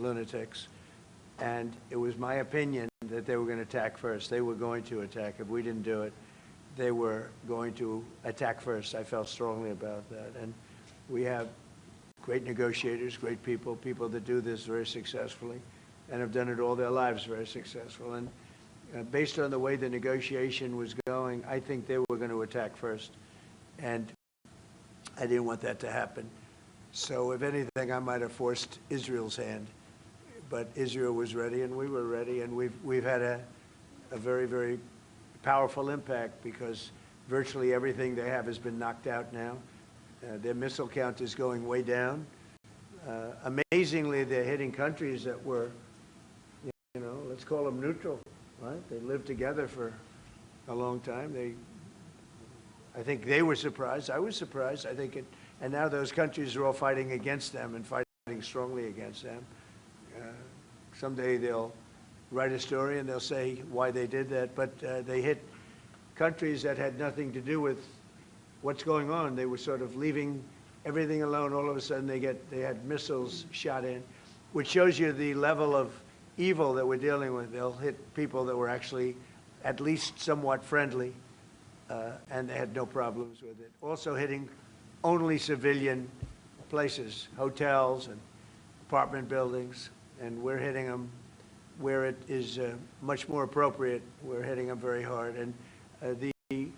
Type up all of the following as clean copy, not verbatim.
lunatics. And it was my opinion that they were going to attack first. They were going to attack. If we didn't do it, they were going to attack first. I felt strongly about that. And we have great negotiators, great people, people that do this very successfully and have done it all their lives very successful. And based on the way the negotiation was going, I think they were going to attack first. And I didn't want that to happen. So if anything, I might have forced Israel's hand. But Israel was ready and we were ready, and we've had a very, very powerful impact because virtually everything they have has been knocked out now. Their missile count is going way down. Amazingly, they're hitting countries that were, you know, let's call them neutral, right? They lived together for a long time. I think they were surprised. I was surprised. I think and now those countries are all fighting against them and fighting strongly against them. Someday they'll write a story and they'll say why they did that, but they hit countries that had nothing to do with what's going on. They were sort of leaving everything alone. All of a sudden they had missiles shot in, which shows you the level of evil that we're dealing with. They'll hit people that were actually at least somewhat friendly, and they had no problems with it. Also hitting only civilian places, hotels and apartment buildings, and we're hitting them where it is much more appropriate. We're hitting them very hard. And the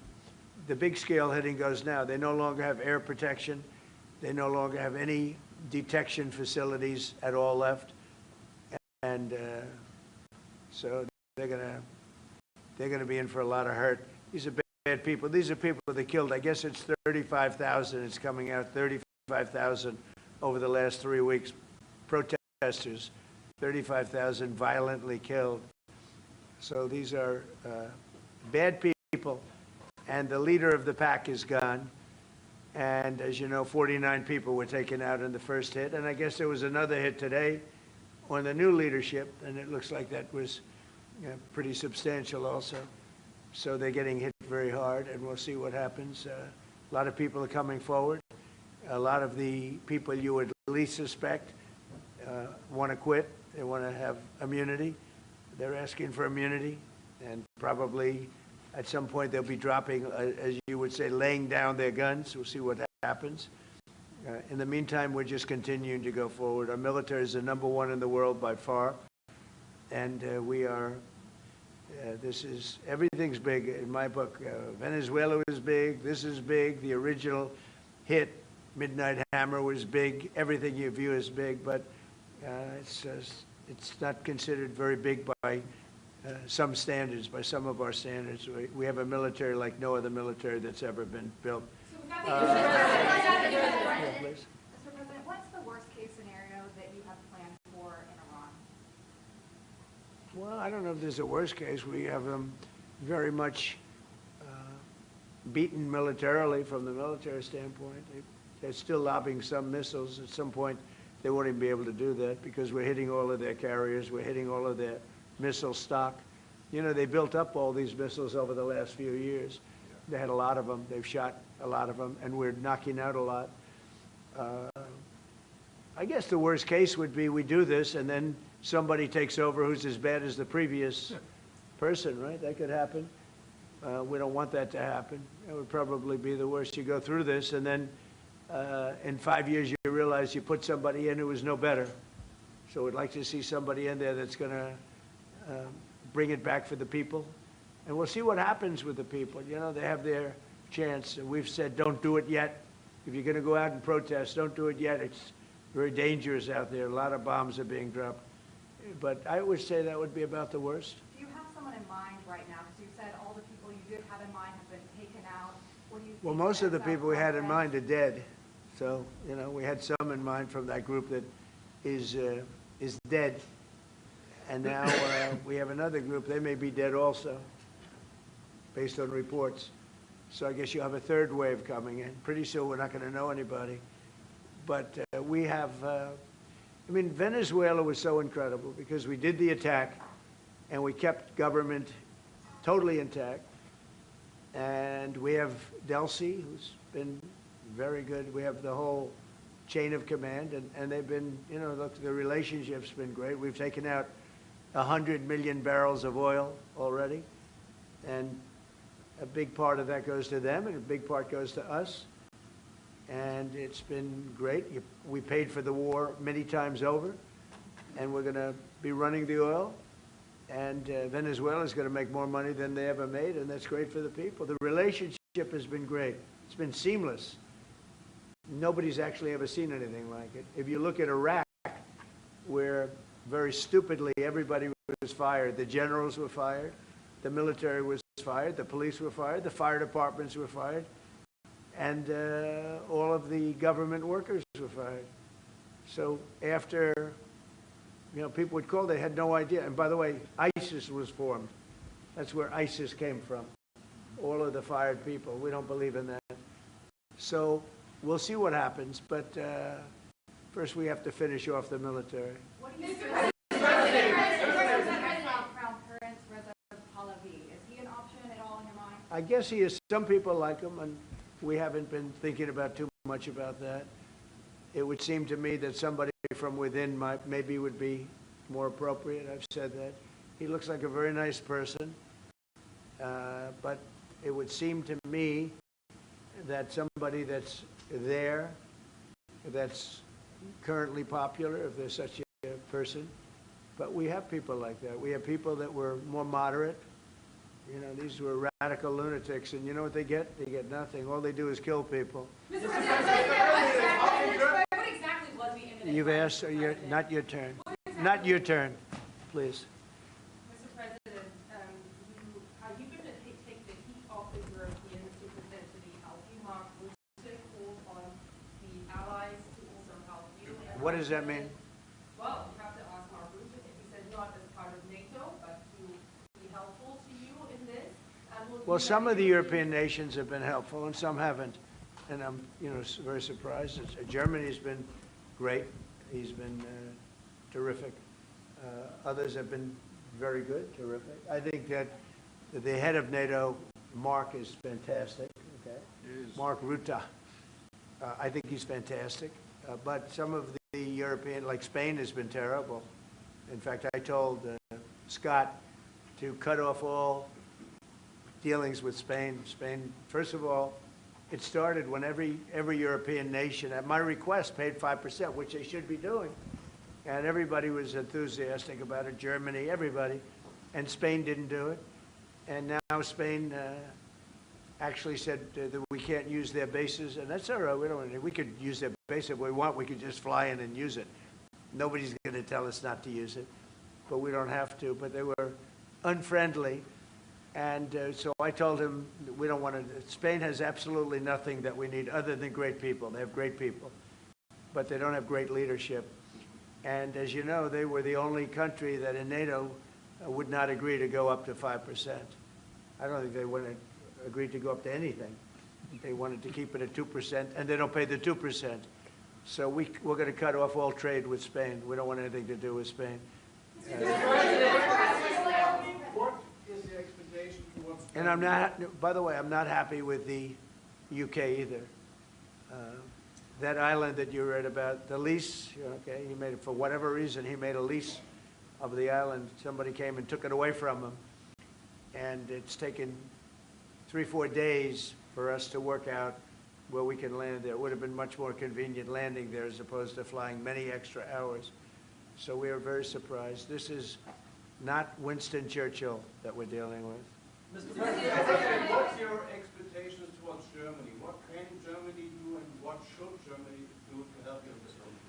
big scale hitting goes now. They no longer have air protection. They no longer have any detection facilities at all left. And so they're gonna be in for a lot of hurt. These are bad people. These are people that killed. I guess it's 35,000. It's coming out 35,000 over the last 3 weeks. Protesters, 35,000 violently killed. So these are bad people, and the leader of the pack is gone. And as you know, 49 people were taken out in the first hit, and I guess there was another hit today on the new leadership, and it looks like that was pretty substantial also. So they're getting hit very hard, and we'll see what happens. A lot of people are coming forward. A lot of the people you would least suspect want to quit. They want to have immunity. They're asking for immunity, and probably at some point they'll be dropping, as you would say, laying down their guns. We'll see what happens. In the meantime, we're just continuing to go forward. Our military is the #1 in the world by far, and we are, everything's big in my book. Venezuela is big, this is big, the original hit, Midnight Hammer, was big. Everything you view is big, but it's not considered very big by some standards, by some of our standards. We have a military like no other military that's ever been built. Yeah, please. Mr. President, what's the worst case scenario that you have planned for in Iran? Well, I don't know if there's a worst case. We have them very much beaten militarily from the military standpoint. They're still lobbing some missiles. At some point, they won't even be able to do that because we're hitting all of their carriers. We're hitting all of their missile stock. You know, they built up all these missiles over the last few years. They had a lot of them. They've shot a lot of them, and we're knocking out a lot. I guess the worst case would be we do this, and then somebody takes over who's as bad as the previous person, right? That could happen. We don't want that to happen. That would probably be the worst. You go through this, and then in 5 years you realize you put somebody in who was no better. So we'd like to see somebody in there that's going to bring it back for the people. And we'll see what happens with the people. You know, they have their chance. And we've said, don't do it yet. If you're going to go out and protest, don't do it yet. It's very dangerous out there. A lot of bombs are being dropped. But I would say that would be about the worst. Do you have someone in mind right now? Because you said all the people you did have in mind have been taken out. What do you think? Well, most of the people we had in mind are dead. So, you know, we had some in mind from that group that is dead. And now we have another group. They may be dead also, based on reports. So I guess you have a third wave coming in. Pretty soon we're not going to know anybody. But we have, I mean, Venezuela was so incredible because we did the attack and we kept government totally intact. And we have Delcy, who's been very good. We have the whole chain of command, and they've been, you know, look, the relationship's been great. We've taken out 100 million barrels of oil already, and a big part of that goes to them, and a big part goes to us. And it's been great. We paid for the war many times over, and we're going to be running the oil. And Venezuela is going to make more money than they ever made, and that's great for the people. The relationship has been great. It's been seamless. Nobody's actually ever seen anything like it. If you look at Iraq, where very stupidly everybody was fired, the generals were fired, the military was fired, the police were fired, the fire departments were fired, and all of the government workers were fired. So after, you know, people would call, they had no idea. And by the way, ISIS was formed. That's where ISIS came from. All of the fired people. We don't believe in that. So we'll see what happens, but first we have to finish off the military. What do you think? Crown Prince Reza Pahlavi, is he an option at all in your mind? I guess he is. Some people like him, and we haven't been thinking about too much about that. It would seem to me that somebody from within maybe would be more appropriate. I've said that. He looks like a very nice person, but it would seem to me that somebody that's there, that's currently popular, if there's such a person, but we have people like that. We have people that were more moderate. You know, these were radical lunatics, and you know what they get? They get nothing. All they do is kill people. Mr. President, what exactly was the imminent? You've asked, not your turn. Not your turn, please. Mr. President, you're going to take the heat off the Europeans to present to the help you. Mark Rutte called on the allies to also help you. What does that mean? Well, you have to ask Mark Rutte. He said not as part of NATO, but to be helpful to you in this. Well, some of the European nations have been helpful, and some haven't. And I'm, you know, very surprised. Germany's been great. He's been terrific. Others have been very good, terrific. I think that the head of NATO, Mark, is fantastic. Okay, Mark Rutte. I think he's fantastic. But some of the European, like Spain, has been terrible. In fact, I told Scott to cut off all dealings with Spain. Spain, first of all, it started when every European nation, at my request, paid 5%, which they should be doing. And everybody was enthusiastic about it, Germany, everybody. And Spain didn't do it. And now Spain actually said that we can't use their bases, and that's all right. We could use their base if we want. We could just fly in and use it. Nobody's going to tell us not to use it, but we don't have to. But they were unfriendly. And so I told him we don't want to. Spain has absolutely nothing that we need other than great people. They have great people, but they don't have great leadership. And as you know, they were the only country that in NATO would not agree to go up to 5%. I don't think they would have agreed to go up to anything. They wanted to keep it at 2%, and they don't pay the 2%. So we're going to cut off all trade with Spain. We don't want anything to do with Spain. And I'm not, by the way, I'm not happy with the UK either. That island that you read about, the lease, okay, he made it, for whatever reason, he made a lease of the island. Somebody came and took it away from him. And it's taken 3-4 days for us to work out where we can land there. It would have been much more convenient landing there as opposed to flying many extra hours. So we are very surprised. This is not Winston Churchill that we're dealing with. Mr. President, what's your expectations towards Germany? What can Germany do, and what should Germany do to help you in this moment?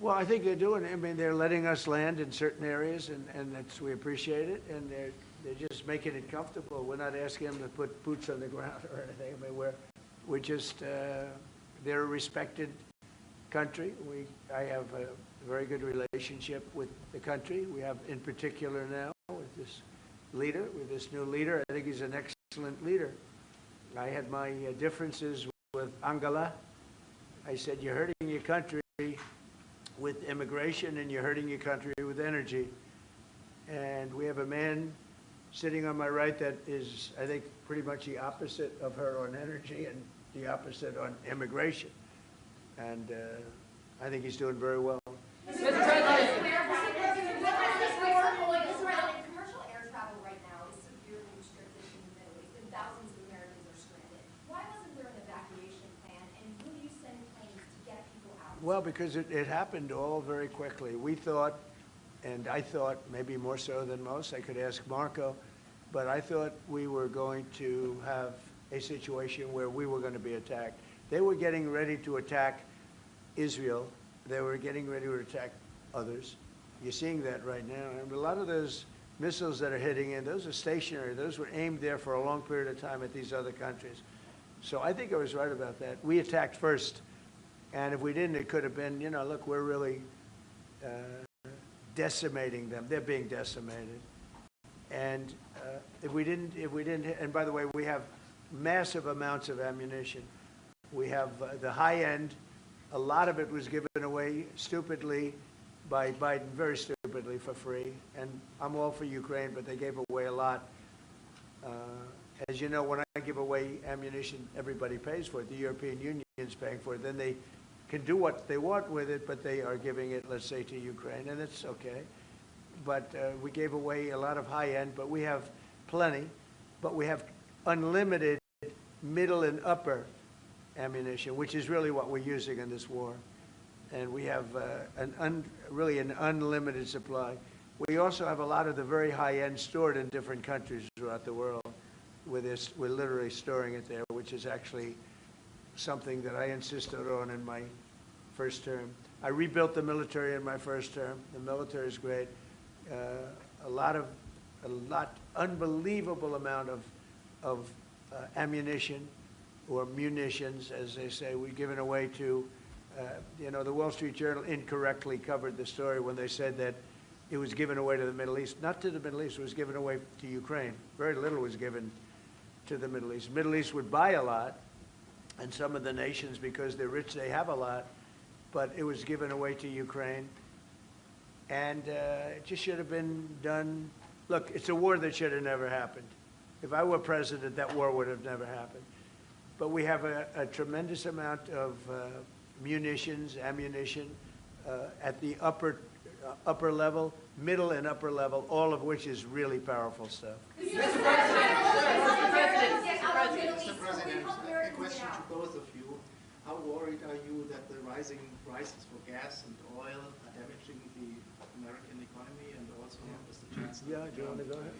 Well, I think they're doing it. I mean, they're letting us land in certain areas, and that's, we appreciate it. And they're just making it comfortable. We're not asking them to put boots on the ground or anything. I mean, we're just, they're a respected country. I have a very good relationship with the country. We have, in particular now, with this leader, with this new leader. I think he's an excellent leader. I had my differences with Angela. I said, you're hurting your country with immigration, and you're hurting your country with energy. And we have a man sitting on my right that is, I think, pretty much the opposite of her on energy and the opposite on immigration. And I think he's doing very well. Mr. President. Commercial air travel right now is severely restricted in the Middle East, and thousands of Americans are stranded. Why wasn't there an evacuation plan, and will you send planes to get people out? Well, because it happened all very quickly. We thought, and I thought maybe more so than most, I could ask Marco, but I thought we were going to have a situation where we were going to be attacked. They were getting ready to attack Israel. They were getting ready to attack others. You're seeing that right now. And a lot of those missiles that are hitting in, those are stationary. Those were aimed there for a long period of time at these other countries. So I think I was right about that. We attacked first. And if we didn't, it could have been, you know, look, we're really decimating them. They're being decimated. And if we didn't, and by the way, we have massive amounts of ammunition. We have the high end. A lot of it was given away stupidly by Biden, very stupidly, for free. And I'm all for Ukraine, but they gave away a lot. As you know, when I give away ammunition, everybody pays for it. The European Union is paying for it. Then they can do what they want with it, but they are giving it, let's say, to Ukraine, and it's okay. But we gave away a lot of high-end, but we have plenty. But we have unlimited middle and upper ammunition, which is really what we're using in this war. And we have really an unlimited supply. We also have a lot of the very high-end stored in different countries throughout the world. We're literally storing it there, which is actually something that I insisted on in my first term. I rebuilt the military in my first term. The military is great. Unbelievable amount of ammunition, or munitions, as they say, we've given away to, you know, the Wall Street Journal incorrectly covered the story when they said that it was given away to the Middle East. Not to the Middle East, it was given away to Ukraine. Very little was given to the Middle East. The Middle East would buy a lot, and some of the nations, because they're rich, they have a lot, but it was given away to Ukraine. And it just should have been done. Look, it's a war that should have never happened. If I were president, that war would have never happened. But we have a tremendous amount of munitions, ammunition at the upper level, middle and upper level, all of which is really powerful stuff. Mr. President, Mr. President, a question to both of you. How worried are you that the rising prices for gas and oil are damaging the American economy, and also Mr. Chancellor? Yeah, do you want to go ahead?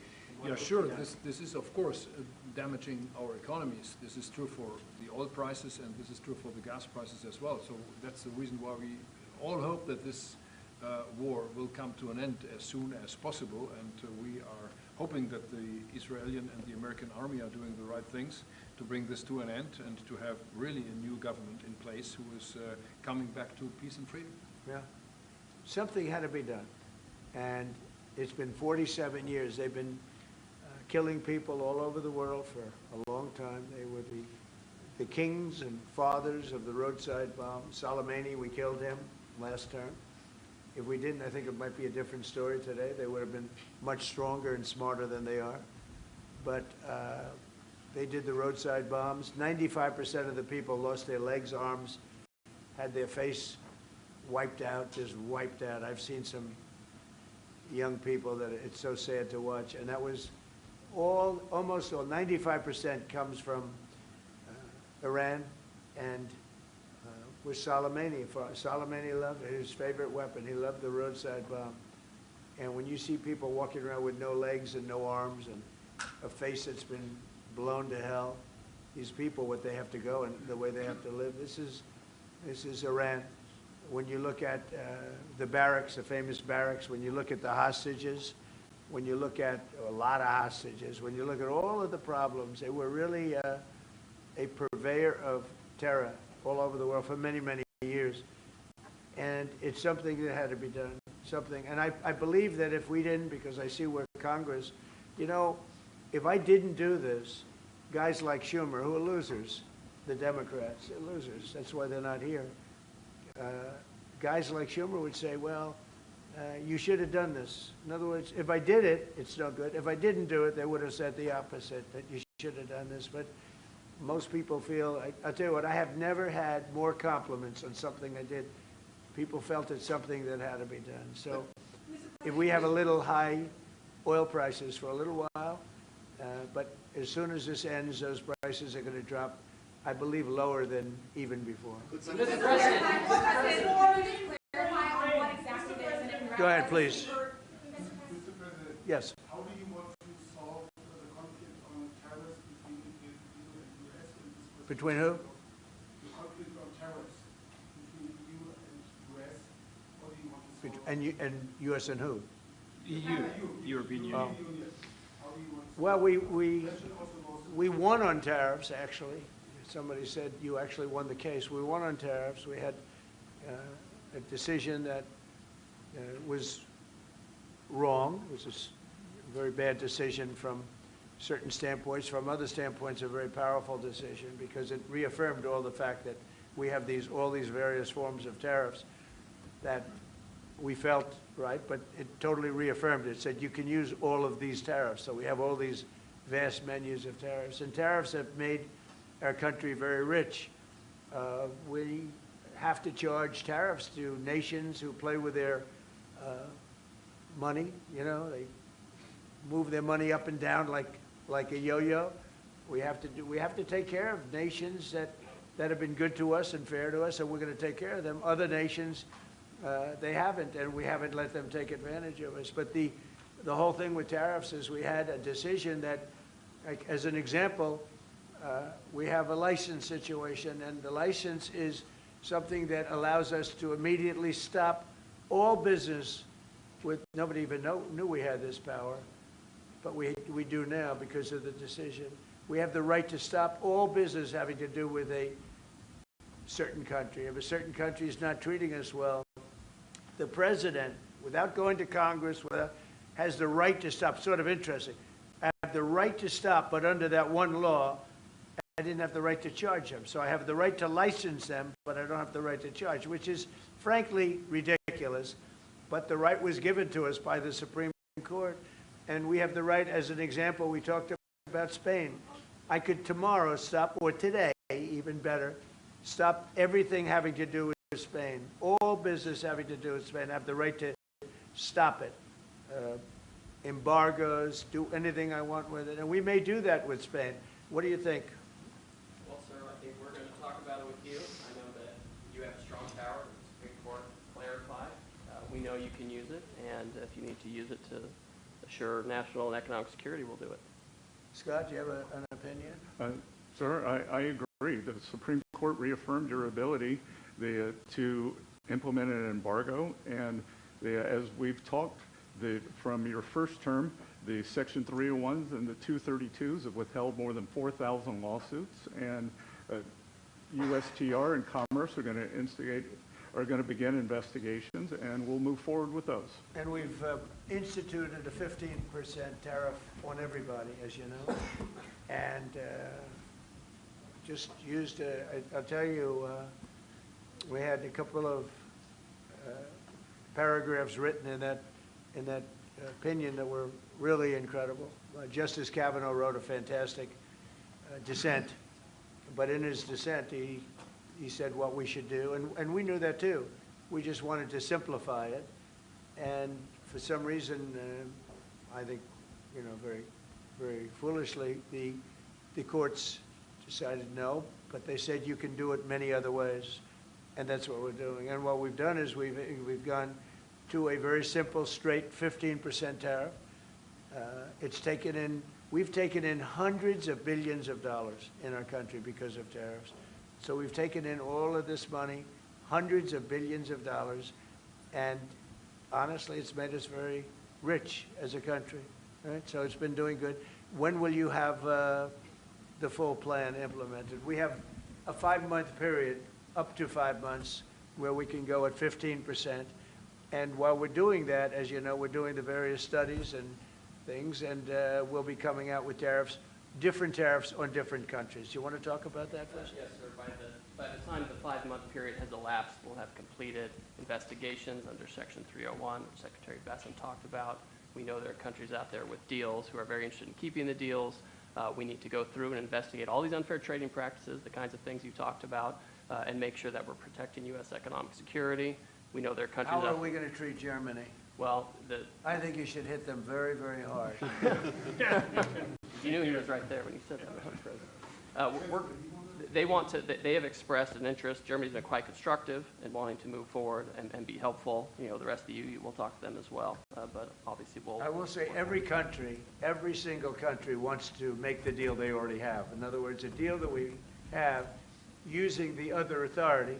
Yeah, sure. This is, of course, damaging our economies. This is true for the oil prices, and this is true for the gas prices as well. So that's the reason why we all hope that this war will come to an end as soon as possible, and we are hoping that the Israeli and the American army are doing the right things to bring this to an end and to have really a new government in place who is coming back to peace and freedom. Yeah. Something had to be done. And it's been 47 years. They've been killing people all over the world for a long time. They were the kings and fathers of the roadside bomb. Soleimani, we killed him last term. If we didn't, I think it might be a different story today. They would have been much stronger and smarter than they are. But they did the roadside bombs. 95% of the people lost their legs, arms, had their face wiped out, just wiped out. I've seen some young people that it's so sad to watch. And that was almost all, 95% comes from Iran and with Soleimani. Soleimani loved his favorite weapon. He loved the roadside bomb. And when you see people walking around with no legs and no arms and a face that's been blown to hell, these people, what they have to go and the way they have to live, this is Iran. When you look at the barracks, the famous barracks, when you look at the hostages, when you look at a lot of hostages, when you look at all of the problems, they were really a purveyor of terror all over the world for many, many years. And it's something that had to be done, and I believe that if we didn't, because I see where Congress, you know, if I didn't do this, guys like Schumer, who are losers, the Democrats, they're losers, that's why they're not here. Guys like Schumer would say, well, you should have done this. In other words, if I did it, it's no good. If I didn't do it, they would have said the opposite, that you should have done this. But most people feel, I'll tell you what, I have never had more compliments on something I did. People felt it's something that had to be done. So if we have a little high oil prices for a little while, but as soon as this ends, those prices are going to drop, I believe, lower than even before. Mr. President, clarify on what exactly it is and in Go ahead, please. Mr. President, Yes. How do you want to solve the conflict on tariffs between the EU and the US in this Between who? The conflict on tariffs between the EU and US. How do you want to solve And U.S. and who? EU, European Union. Oh. How do you want to Well, we won on tariffs, actually. Somebody said you actually won the case. We won on tariffs. We had a decision that was wrong. It was a very bad decision from certain standpoints. From other standpoints, a very powerful decision because it reaffirmed all the fact that we have all these various forms of tariffs that we felt right, but it totally reaffirmed it. It said you can use all of these tariffs. So we have all these vast menus of tariffs. And tariffs have made our country very rich. We have to charge tariffs to nations who play with their money. You know, they move their money up and down like a yo-yo. We have to take care of nations that have been good to us and fair to us, and we're going to take care of them. Other nations, they haven't, and we haven't let them take advantage of us. But the whole thing with tariffs is we had a decision that, like, as an example, we have a license situation, and the license is something that allows us to immediately stop all business with, nobody even knew we had this power, but we do now because of the decision. We have the right to stop all business having to do with a certain country. If a certain country is not treating us well, the president, without going to Congress, has the right to stop. Sort of interesting. I have the right to stop, but under that one law, I didn't have the right to charge them. So I have the right to license them, but I don't have the right to charge, which is frankly ridiculous. But the right was given to us by the Supreme Court. And we have the right, as an example, we talked about Spain. I could tomorrow stop, or today, even better, stop everything having to do with Spain. All business having to do with Spain. I have the right to stop it. Embargoes, do anything I want with it. And we may do that with Spain. What do you think? Well, sir, I think we're going to talk about it with you. I know that you have strong power. The Supreme Court clarified. We know you can use it, and if you need to use it to assure national and economic security, we'll do it. Scott, do you have an opinion? Sir, I agree. The Supreme Court reaffirmed your ability to implement an embargo, and as we've talked, from your first term, the Section 301s and the 232s have withheld more than 4,000 lawsuits, and USTR and Commerce are going to begin investigations, and we'll move forward with those. And we've instituted a 15% tariff on everybody, as you know, and just used, I'll tell you, we had a couple of paragraphs written in that opinion that were really incredible. Justice Kavanaugh wrote a fantastic dissent, but in his dissent, he said what we should do, and we knew that too. We just wanted to simplify it, and for some reason, I think, you know, very, very foolishly, the courts decided no, but they said you can do it many other ways, and that's what we're doing. And what we've done is we've gone to a very simple, straight 15% tariff. We've taken in hundreds of billions of dollars in our country because of tariffs. So we've taken in all of this money, hundreds of billions of dollars, and honestly, it's made us very rich as a country, right? So it's been doing good. When will you have the full plan implemented? We have a 5-month period, up to 5 months, where we can go at 15%. And while we're doing that, as you know, we're doing the various studies and things, and we'll be coming out with tariffs, different tariffs on different countries. You want to talk about that first? Yes, sir. By the time the 5-month period has elapsed, we'll have completed investigations under Section 301, which Secretary Bessent talked about. We know there are countries out there with deals who are very interested in keeping the deals. We need to go through and investigate all these unfair trading practices, the kinds of things you talked about, and make sure that we're protecting U.S. economic security. We know there are countries How are we going to treat Germany? Well, I think you should hit them very, very hard. you knew he was right there when he said that, Mr. President. They have expressed an interest. Germany's been quite constructive in wanting to move forward and be helpful. You know, the rest of the EU will talk to them as well. But obviously I will say every country, every single country wants to make the deal they already have. In other words, a deal that we have using the other authority,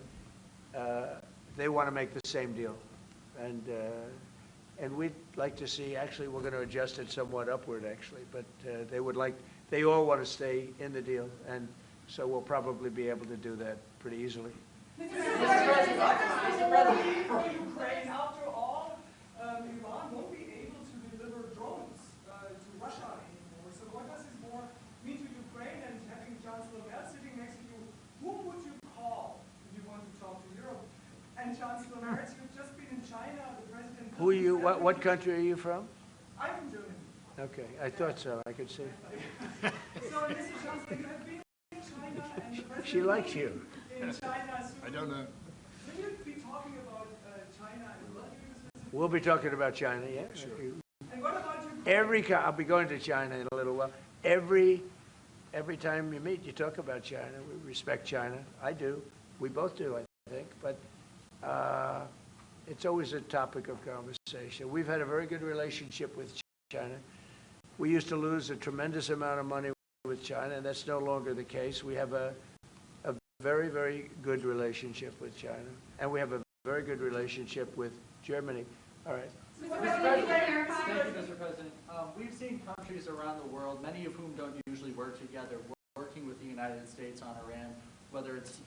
they want to make the same deal. And we'd like to see, actually, we're going to adjust it somewhat upward, actually, but they all want to stay in the deal, and so we'll probably be able to do that pretty easily. Mr. President, for Ukraine, after all, Iran won't be able to deliver drones to Russia anymore. So what does this more mean to Ukraine? And having Chancellor Merz sitting next to you, who would you call if you want to talk to Europe? And Chancellor Merz, you've just been in China, the president. Who are you, what country are you from? I'm from Germany. Okay, I thought so, I could see. So, Mr. Chancellor, you have been in China, and the president. She likes you. In China, so I don't know. will you be talking about China and what you specifically? We'll be talking about China, yeah? Sure. And what about Ukraine? I'll be going to China in a little while. Every time you meet, you talk about China. We respect China. I do. We both do, I think. But it's always a topic of conversation. We've had a very good relationship with China. We used to lose a tremendous amount of money with China, and that's no longer the case. We have a very, very good relationship with China, and we have a very good relationship with Germany. All right. Thank you, Mr. President. We've seen countries around the world, many of whom don't usually work together, working with the United States on Iran, whether it's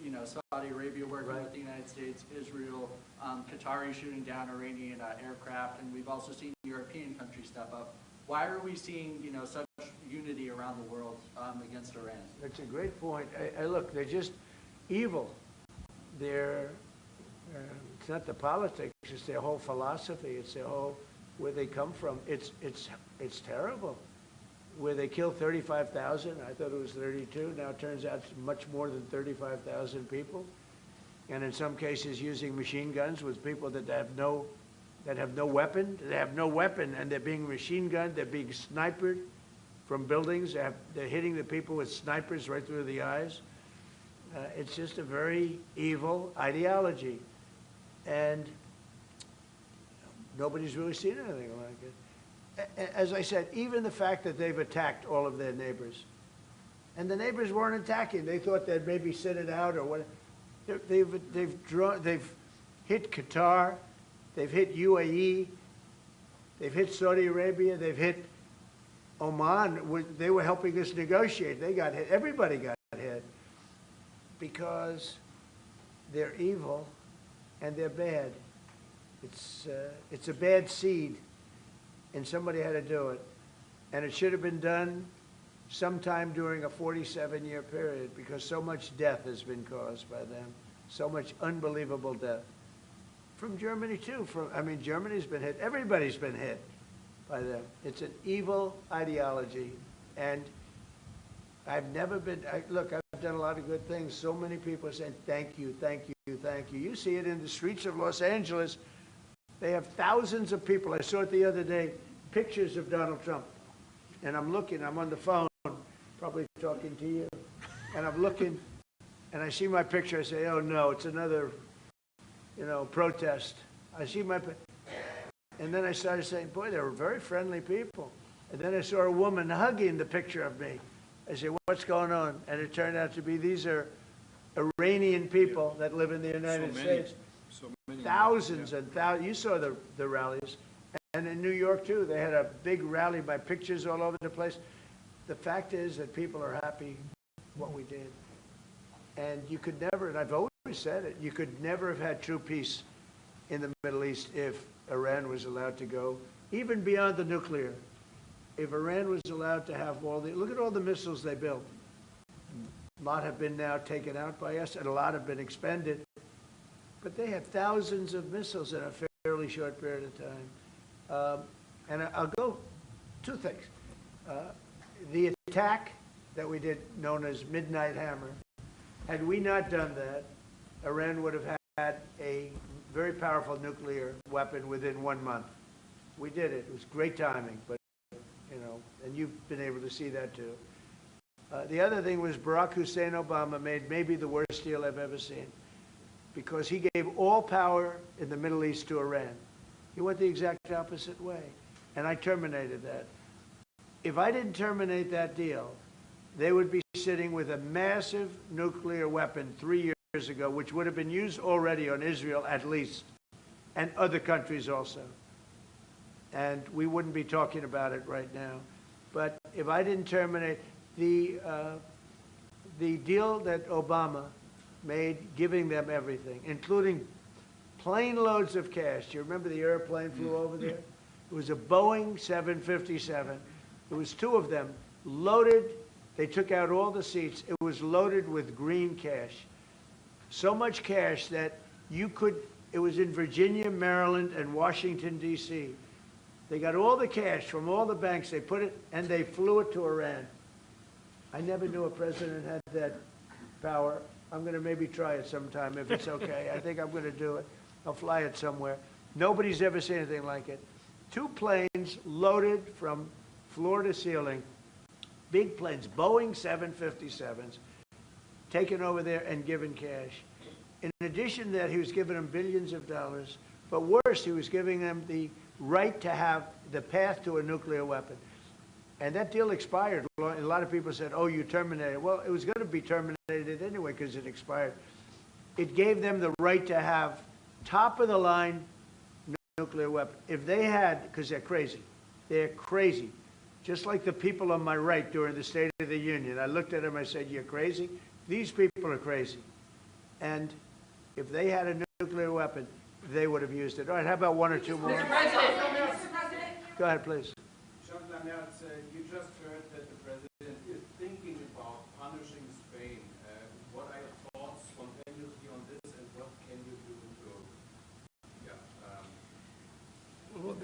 Saudi Arabia working with the United States, Israel, Qatari shooting down Iranian aircraft, and we've also seen European countries step up. Why are we seeing such unity around the world against Iran? That's a great point. Look, they're just evil. They're it's not the politics, it's their whole philosophy, it's their whole, where they come from. It's terrible. Where they killed 35,000, I thought it was 32, now it turns out it's much more than 35,000 people. And in some cases using machine guns with people that have no weapon. They have no weapon, and they're being machine gunned, they're being sniped from buildings, they're hitting the people with snipers right through the eyes. It's just a very evil ideology. And nobody's really seen anything like it. As I said, even the fact that they've attacked all of their neighbors, and the neighbors weren't attacking. They thought they'd maybe sit it out or what. They've hit Qatar, they've hit UAE, they've hit Saudi Arabia, they've hit Oman. They were helping us negotiate. They got hit. Everybody got hit because they're evil and they're bad. It's a bad seed, and somebody had to do it. And it should have been done sometime during a 47-year period because so much death has been caused by them, so much unbelievable death. From Germany, too. Germany's been hit. Everybody's been hit by them. It's an evil ideology. And I've never been, look, I've done a lot of good things. So many people are saying, thank you, thank you, thank you. You see it in the streets of Los Angeles. They have thousands of people. I saw it the other day, pictures of Donald Trump. And I'm looking, I'm on the phone, probably talking to you. And I'm looking, and I see my picture. I say, oh, no, it's another, protest. I see my, and then I started saying, boy, they were very friendly people. And then I saw a woman hugging the picture of me. I said, what's going on? And it turned out to be these are Iranian people that live in the United States. So many. Thousands and thousands. You saw the rallies. And in New York, too, they had a big rally by pictures all over the place. The fact is that people are happy what we did. And you could never, and I've always said it, you could never have had true peace in the Middle East if Iran was allowed to go, even beyond the nuclear. If Iran was allowed to have look at all the missiles they built. A lot have been now taken out by us, and a lot have been expended. But they had thousands of missiles in a fairly short period of time. And I'll go two things. The attack that we did, known as Midnight Hammer. Had we not done that, Iran would have had a very powerful nuclear weapon within 1 month. We did it. It was great timing, but, you know, and you've been able to see that too. The other thing was Barack Hussein Obama made maybe the worst deal I've ever seen, because he gave all power in the Middle East to Iran. He went the exact opposite way, and I terminated that. If I didn't terminate that deal, they would be sitting with a massive nuclear weapon 3 years ago, which would have been used already on Israel at least, and other countries also. And we wouldn't be talking about it right now. But if I didn't terminate the deal that Obama made, giving them everything, including plane loads of cash. Do you remember the airplane flew over there? It was a Boeing 757. There was 2 of them loaded. They took out all the seats. It was loaded with green cash. So much cash that you could, it was in Virginia, Maryland, and Washington, D.C. They got all the cash from all the banks. They put it, and they flew it to Iran. I never knew a president had that power. I'm going to maybe try it sometime if it's okay. I think I'm going to do it. I'll fly it somewhere. Nobody's ever seen anything like it. 2 planes loaded from floor to ceiling, big planes, Boeing 757s, taken over there and given cash. In addition to that, he was giving them billions of dollars. But worse, he was giving them the right to have the path to a nuclear weapon. And that deal expired. A lot of people said, oh, you terminated it. Well, it was going to be terminated anyway because it expired. It gave them the right to have top-of-the-line nuclear weapon. If they had, because they're crazy, just like the people on my right during the State of the Union. I looked at them, I said, you're crazy? These people are crazy. And if they had a nuclear weapon, they would have used it. All right, how about 1 or 2 more? Mr. President. Go ahead, please. Chancellor Merz, you just heard that the president is thinking about punishing Spain. What are your thoughts spontaneously on this, and what can you do to, Well,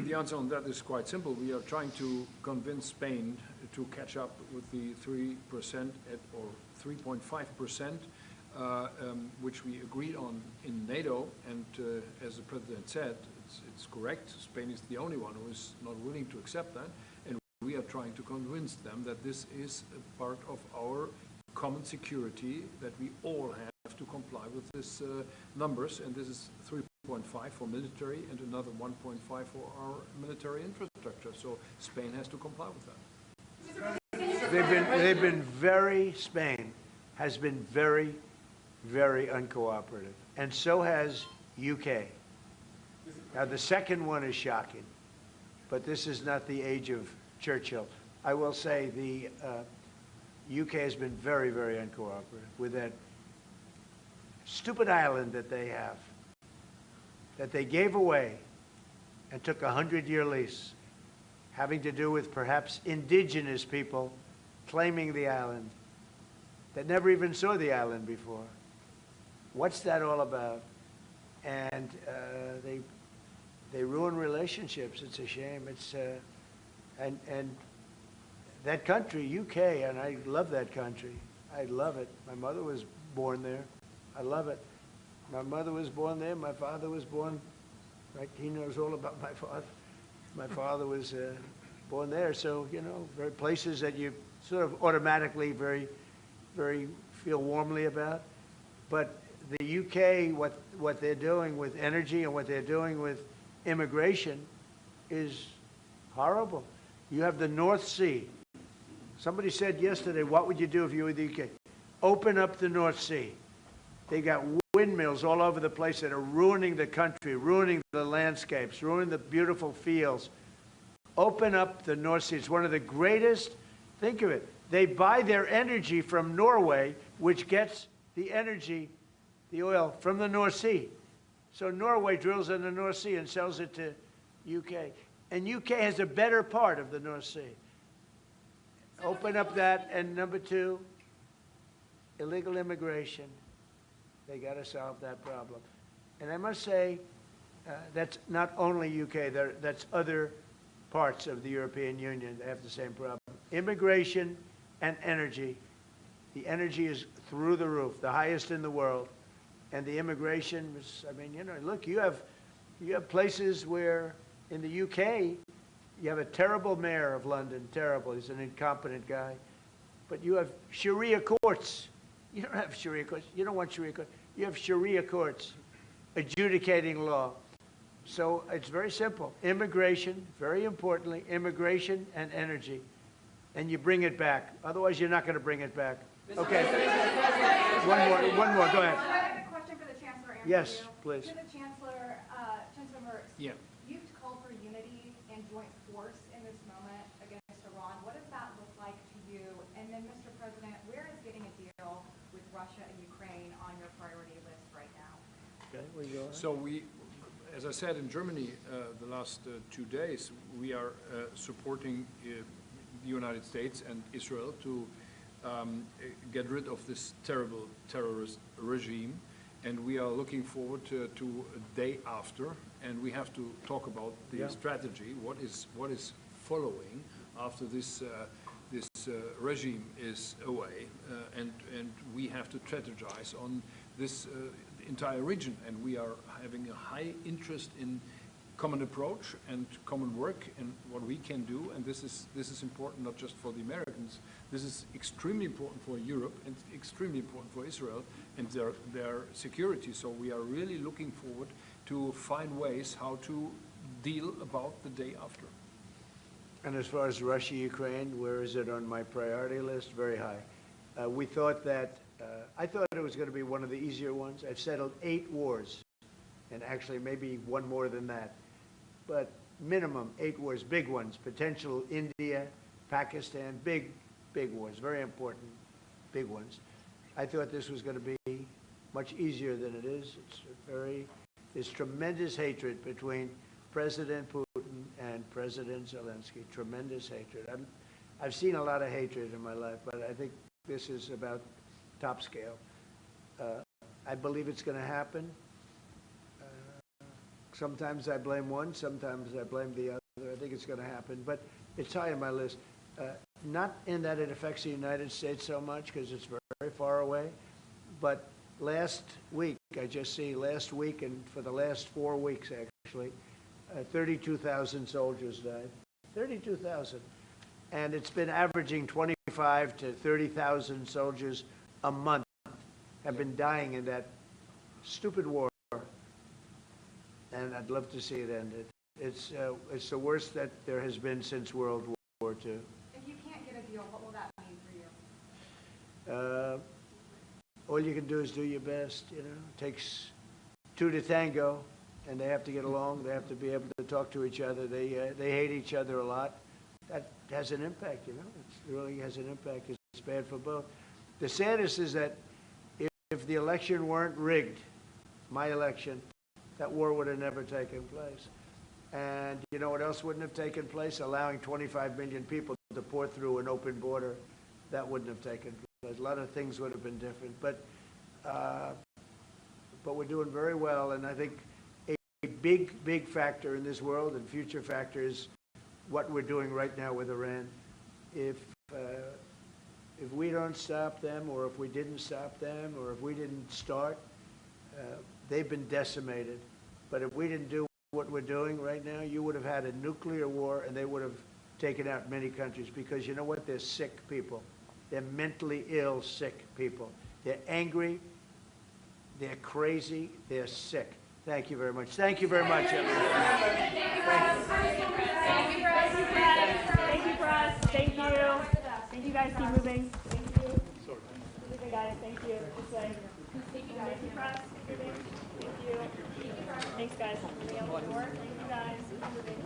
the answer on that is quite simple. We are trying to convince Spain to catch up with the 3% or 3.5%, which we agreed on in NATO. And as the president said, it's correct. Spain is the only one who is not willing to accept that. And we are trying to convince them that this is a part of our common security, that we all have to comply with these numbers. And this is 3.5 for military and another 1.5 for our military infrastructure. So Spain has to comply with that. Spain has been very, very uncooperative. And so has UK. Now, the second one is shocking, but this is not the age of Churchill. I will say the UK has been very, very uncooperative with that stupid island that they have, that they gave away and took a 100-year lease, having to do with perhaps indigenous people claiming the island that never even saw the island before. What's that all about? And they ruin relationships. It's a shame. It's and that country, UK, and I love that country. I love it. My mother was born there. I love it. My mother was born there. My father was born. Right? He knows all about my father. My father was born there. So you know, very places that you sort of automatically very feel warmly about. But the UK, what they're doing with energy and what they're doing with immigration is horrible. You have the North Sea. Somebody said yesterday, what would you do if you were the UK? Open up the North Sea. They got windmills all over the place that are ruining the country, ruining the landscapes, ruining the beautiful fields. Open up the North Sea. It's one of the greatest, think of it, they buy their energy from Norway, which gets the energy, the oil, from the North Sea. So Norway drills in the North Sea and sells it to UK. And UK has a better part of the North Sea. Open up that. And number 2, illegal immigration. They got to solve that problem. And I must say, that's not only UK, that's other parts of the European Union that have the same problem. Immigration and energy. The energy is through the roof, the highest in the world. And the immigration is, I mean, you know, look, you have places where in the UK, you have a terrible mayor of London, terrible, he's an incompetent guy. But you have Sharia courts. You don't have Sharia courts. You don't want Sharia courts. You have Sharia courts adjudicating law. So it's very simple. Immigration, very importantly, immigration and energy. And you bring it back. Otherwise, you're not going to bring it back. Okay. One more. Go ahead. I have a question for the Chancellor and Yes, for you. please. To the Chancellor, Chancellor Merz. Yeah. You've called for unity and joint force in this moment against Iran. What does that look like to you? And then, Mr. President, where is getting a deal with Russia and Ukraine on your priority list right now? Okay, where you going? So we, as I said in Germany the last 2 days, we are supporting the United States and Israel to get rid of this terrible terrorist regime. And we are looking forward to a day after, and we have to talk about the strategy, what is following after this regime is away, and we have to strategize on this entire region, and we are having a high interest in common approach and common work and what we can do, and this is important not just for the Americans. This is extremely important for Europe and extremely important for Israel and their security. So we are really looking forward to find ways how to deal about the day after. And as far as Russia, Ukraine, where is it on my priority list? Very high. We thought that, I thought it was going to be one of the easier ones. I've settled 8 wars, and actually maybe one more than that. But minimum 8 wars, big ones, potential India, Pakistan, big wars, very important, big ones. I thought this was going to be much easier than it is. There's tremendous hatred between President Putin and President Zelensky, tremendous hatred. I've seen a lot of hatred in my life, but I think this is about top scale. I believe it's going to happen. Sometimes I blame one, sometimes I blame the other. I think it's going to happen, but it's high on my list. Not in that it affects the United States so much, because it's very far away, but last week, last week and for the last 4 weeks actually, 32,000 soldiers died. 32,000. And it's been averaging 25 to 30,000 soldiers a month have been dying in that stupid war. And I'd love to see it ended. It's the worst that there has been since World War II. If you can't get a deal, what will that mean for you? All you can do is do your best, you know. It takes 2 to tango, and they have to get along. They have to be able to talk to each other. They hate each other a lot. That has an impact, you know. It really has an impact. It's bad for both. The saddest is that if the election weren't rigged, my election, that war would have never taken place. And you know what else wouldn't have taken place? Allowing 25 million people to pour through an open border, that wouldn't have taken place. A lot of things would have been different. But we're doing very well, and I think a big factor in this world and future factor is what we're doing right now with Iran. If we don't stop them, or if we didn't stop them, or if we didn't start, they've been decimated. But if we didn't do what we're doing right now, you would have had a nuclear war, and they would have taken out many countries, because you know what? They're sick people. They're mentally ill, sick people. They're angry. They're crazy. They're sick. Thank you very much. Thank you very much, everyone. Thank you, Press. Thank you, Press. Thank you. Thank you, guys. Keep moving. Thank you. Moving, guys. Thank you. This way. Thank you, guys. Thank you, Press. Thank you. Thanks, guys. Thank you, guys. Keep moving.